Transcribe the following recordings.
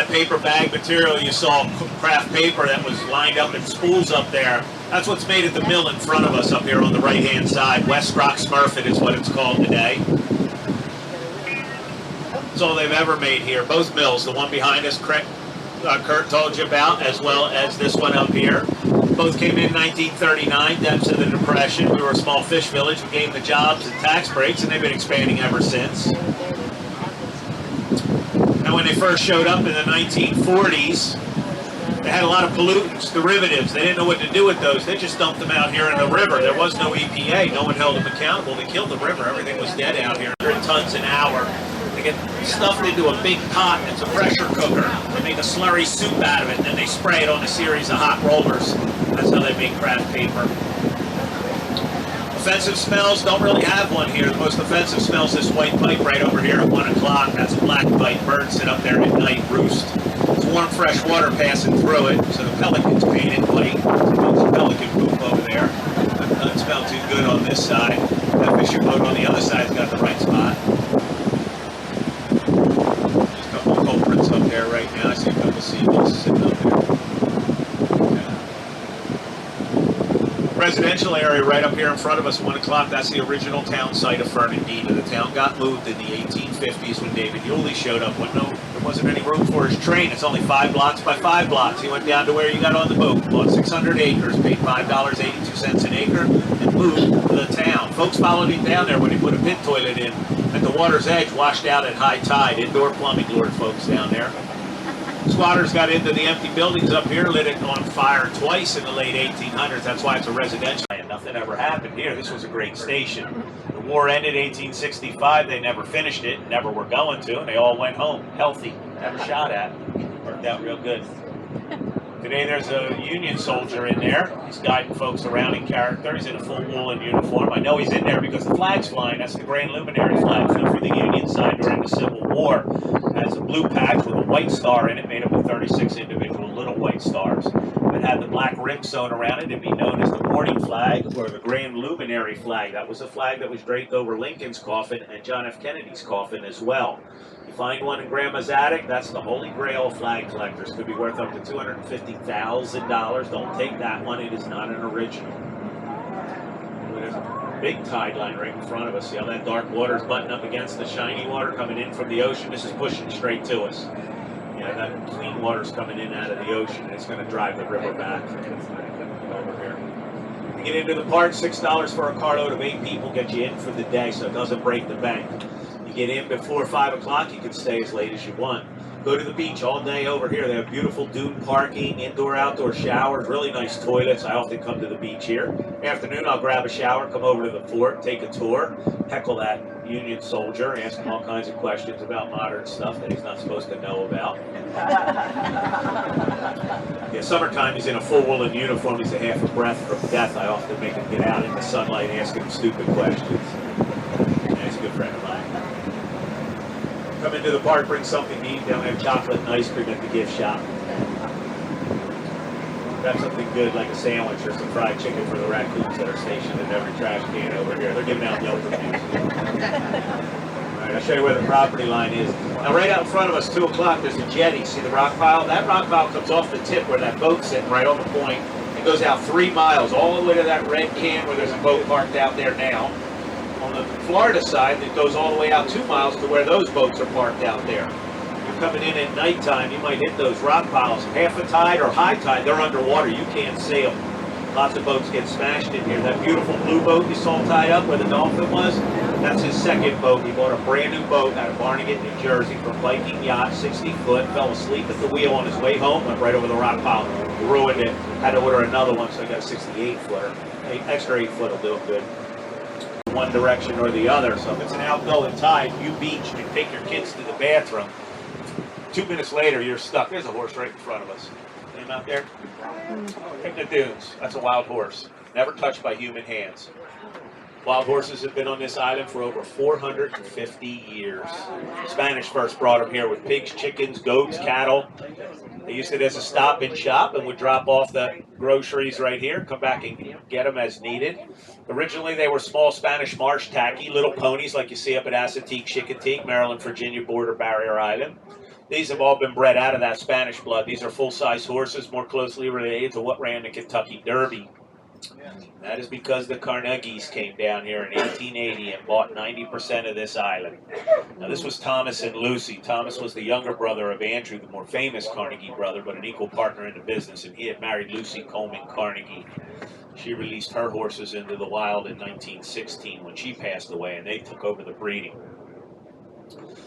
That paper bag material you saw, craft paper that was lined up in spools up there, that's what's made at the mill in front of us up here on the right-hand side. West Rock Smurfit is what it's called today. That's all they've ever made here. Both mills, the one behind us, Kurt told you about, as well as this one up here. Both came in 1939, depths of the Depression. We were a small fish village. We gave them the jobs and tax breaks, and they've been expanding ever since. And when they first showed up in the 1940s, they had a lot of pollutants, derivatives. They didn't know what to do with those. They just dumped them out here in the river. There was no EPA. No one held them accountable. They killed the river. Everything was dead out here. 100 tons an hour. They get stuffed into a big pot. It's a pressure cooker. They make a slurry soup out of it, and then they spray it on a series of hot rollers. That's how they make craft paper. Offensive smells, don't really have one here. The most offensive smell is this white pipe right over here at 1 o'clock. That's a black pipe. Birds sit up there at night, roost. It's warm, fresh water passing through it, so the pelicans painted white. There's a pelican poop over there. That doesn't smell too good on this side. That fishing boat on the other side's got the right spot. There's a couple of culprits up there right now. I see a couple of seagulls sitting up there. Residential area right up here in front of us, 1 o'clock, that's the original town site of Fernandina. The town got moved in the 1850s when David Yulee showed up. There wasn't any room for his train. It's only 5 blocks by 5 blocks. He went down to where you got on the boat, bought 600 acres, paid $5.82 an acre, and moved to the town. Folks followed him down there when he put a pit toilet in at the water's edge, washed out at high tide. Indoor plumbing lured folks down there. Squatters got into the empty buildings up here, lit it on fire twice in the late 1800s. That's why it's a residential. And nothing ever happened here. This was a great station. The war ended 1865. They never finished it, never were going to, and they all went home healthy, never shot at. Worked out real good. Today there's a Union soldier in there. He's guiding folks around in character. He's in a full woolen uniform. I know he's in there because the flag's flying. That's the Grand Luminary flag, flew for the Union side during the Civil War. It has a blue patch with a white star in it, made up of 36 individual little white stars. If it had the black rim sewn around it, it'd be known as the morning flag or the Grand Luminary flag. That was a flag that was draped over Lincoln's coffin and John F. Kennedy's coffin as well. You find one in Grandma's attic, that's the Holy Grail of flag collectors. Could be worth up to $250,000. Don't take that one, it is not an original. There's a big tide line right in front of us. See how that dark water is butting up against the shiny water coming in from the ocean? This is pushing straight to us. Yeah, that clean water's coming in out of the ocean, and it's going to drive the river back over here. To get into the park, $6 for a carload of 8 people get you in for the day, so it doesn't break the bank. You get in before 5 o'clock, you can stay as late as you want. Go to the beach all day over here. They have beautiful dune parking, indoor, outdoor showers, really nice toilets. I often come to the beach here. Afternoon, I'll grab a shower, come over to the fort, take a tour, heckle that Union soldier, ask him all kinds of questions about modern stuff that he's not supposed to know about. Yeah, summertime, he's in a full woolen uniform. He's a half a breath from death. I often make him get out in the sunlight and ask him stupid questions. Yeah, he's a good friend of mine. Come into the park, bring something to eat. Down there, chocolate and ice cream at the gift shop. Grab something good like a sandwich or some fried chicken for the raccoons that are stationed in every trash can over here. They're giving out Yelp reviews. All right, I'll show you where the property line is. Now, right out in front of us, 2 o'clock, there's a jetty. See the rock pile? That rock pile comes off the tip where that boat's sitting right on the point. It goes out 3 miles, all the way to that red can where there's a boat parked out there now. On the Florida side, it goes all the way out 2 miles to where those boats are parked out there. You're coming in at nighttime, you might hit those rock piles. Half a tide or high tide, they're underwater. You can't see them. Lots of boats get smashed in here. That beautiful blue boat you saw tied up where the dolphin was, that's his second boat. He bought a brand new boat out of Barnegat, New Jersey from Viking Yacht, 60 foot, fell asleep at the wheel on his way home, went right over the rock pile, ruined it. Had to order another one, so I got a 68 footer. Extra 8 foot will do it good. One direction or the other. So if it's an outgoing tide, you beach and take your kids to the bathroom. 2 minutes later, you're stuck. There's a horse right in front of us. See him out there? In the dunes. That's a wild horse. Never touched by human hands. Wild horses have been on this island for over 450 years. Spanish first brought them here with pigs, chickens, goats, cattle. They used it as a stop and shop and would drop off the groceries right here, come back and get them as needed. Originally, they were small Spanish marsh tacky, little ponies like you see up at Assateague, Chincoteague, Maryland, Virginia border barrier island. These have all been bred out of that Spanish blood. These are full-size horses, more closely related to what ran the Kentucky Derby. That is because the Carnegies came down here in 1880 and bought 90% of this island. Now, this was Thomas and Lucy. Thomas was the younger brother of Andrew, the more famous Carnegie brother, but an equal partner in the business, and he had married Lucy Coleman Carnegie. She released her horses into the wild in 1916 when she passed away, and they took over the breeding.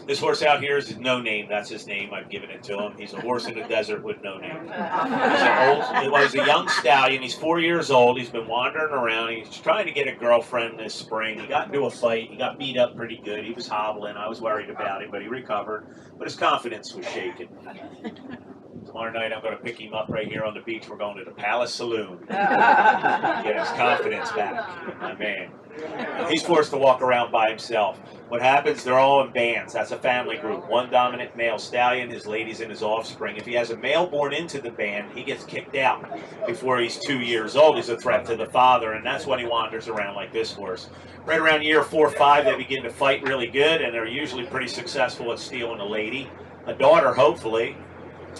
This horse out here is No Name. That's his name. I've given it to him. He's a horse in the desert with no name. He's a young stallion. He's 4 years old. He's been wandering around. He's trying to get a girlfriend this spring. He got into a fight. He got beat up pretty good. He was hobbling. I was worried about him, but he recovered. But his confidence was shaken. Tomorrow night I'm going to pick him up right here on the beach. We're going to the Palace Saloon. Get his confidence back. My man. He's forced to walk around by himself. What happens, they're all in bands. That's a family group. One dominant male stallion, his ladies, and his offspring. If he has a male born into the band, he gets kicked out. Before he's 2 years old, he's a threat to the father, and that's when he wanders around like this horse. Right around year 4 or 5, they begin to fight really good, and they're usually pretty successful at stealing a lady. A daughter, hopefully.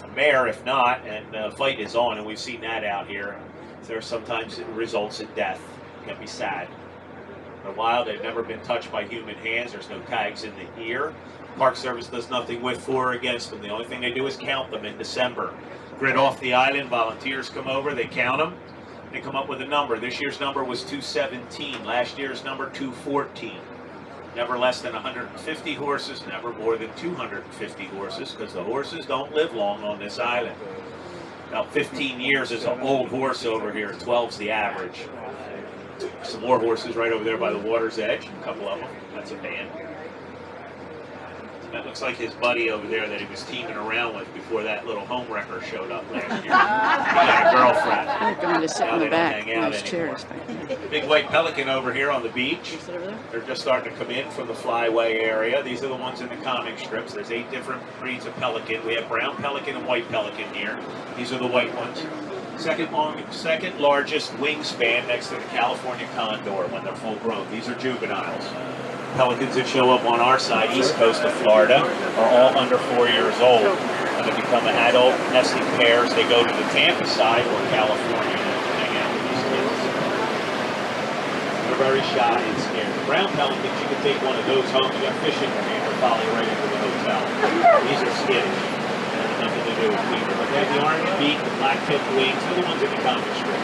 A mare, if not, and the fight is on, and we've seen that out here. There sometimes it results in death. It can be sad. They're wild. They've never been touched by human hands. There's no tags in the ear. Park Service does nothing with for or against them. The only thing they do is count them in December. Grid off the island. Volunteers come over. They count them. They come up with a number. This year's number was 217. Last year's number 214. Never less than 150 horses. Never more than 250 horses, because the horses don't live long on this island. About 15 years is an old horse over here. 12's the average. Some more horses right over there by the water's edge. A couple of them. That's a band. That looks like his buddy over there that he was teaming around with before that little home wrecker showed up last year. He got a girlfriend. They're going to sit in the back. Nice chairs. Big white pelican over here on the beach. They're just starting to come in from the flyway area. These are the ones in the comic strips. There's 8 different breeds of pelican. We have brown pelican and white pelican here. These are the white ones. Second largest wingspan next to the California condor when they're full grown. These are juveniles. Pelicans that show up on our side, east coast of Florida, are all under 4 years old. When they become an adult nesting pairs, they go to the Tampa side or California and hang out with these kids. They're very shy and scared. Brown pelicans, you can take one of those home. You got fish in your hand, or follow you right into the hotel. These are skittish. Nothing to do with people. But they have the orange beak, the black tipped wings, they're the ones in the comic strip.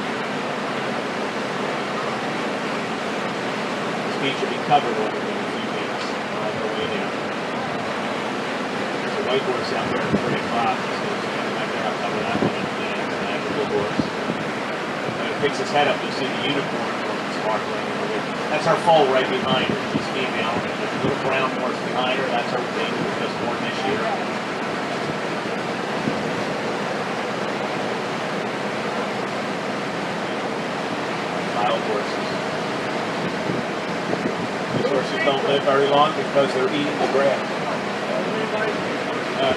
This beach will be covered over in a few weeks. On the way down. There's a white horse out there at 3 o'clock. So I think I'll cover that one in a minute. That's a good horse. When it picks its head up, you'll see the unicorn sparkling. That's our foal right behind her. She's female. There's a little brown horse behind her. That's our thing who was just born this year. Wild horses. These horses don't live very long because they're eating the grass.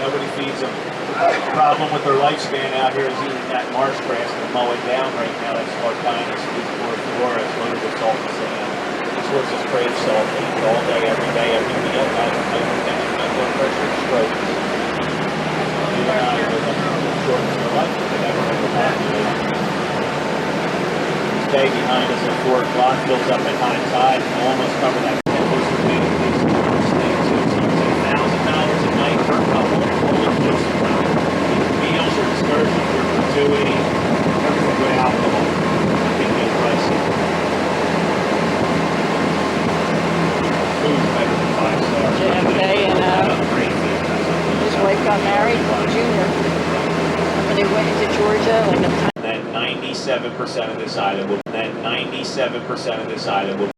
Nobody feeds them. The problem with their lifespan out here is eating that marsh grass they're mowing down right now. That's Spartinus, Flora, it's loaded with salt and sand. These horses crave salt. They eat it all day, every meal. High blood pressure, strokes. Shortens their life, but they never overpopulate. Day behind us at 4 o'clock, fills up at high tide, and almost cover that horse with me. So it's $1,000 a night per couple. Meals or excursions are gratuity, everything with alcohol. I think it's pricey. Food's better than 5 stars. JFK and his wife got married, Junior. Remember they went into Georgia like a 97% of this island will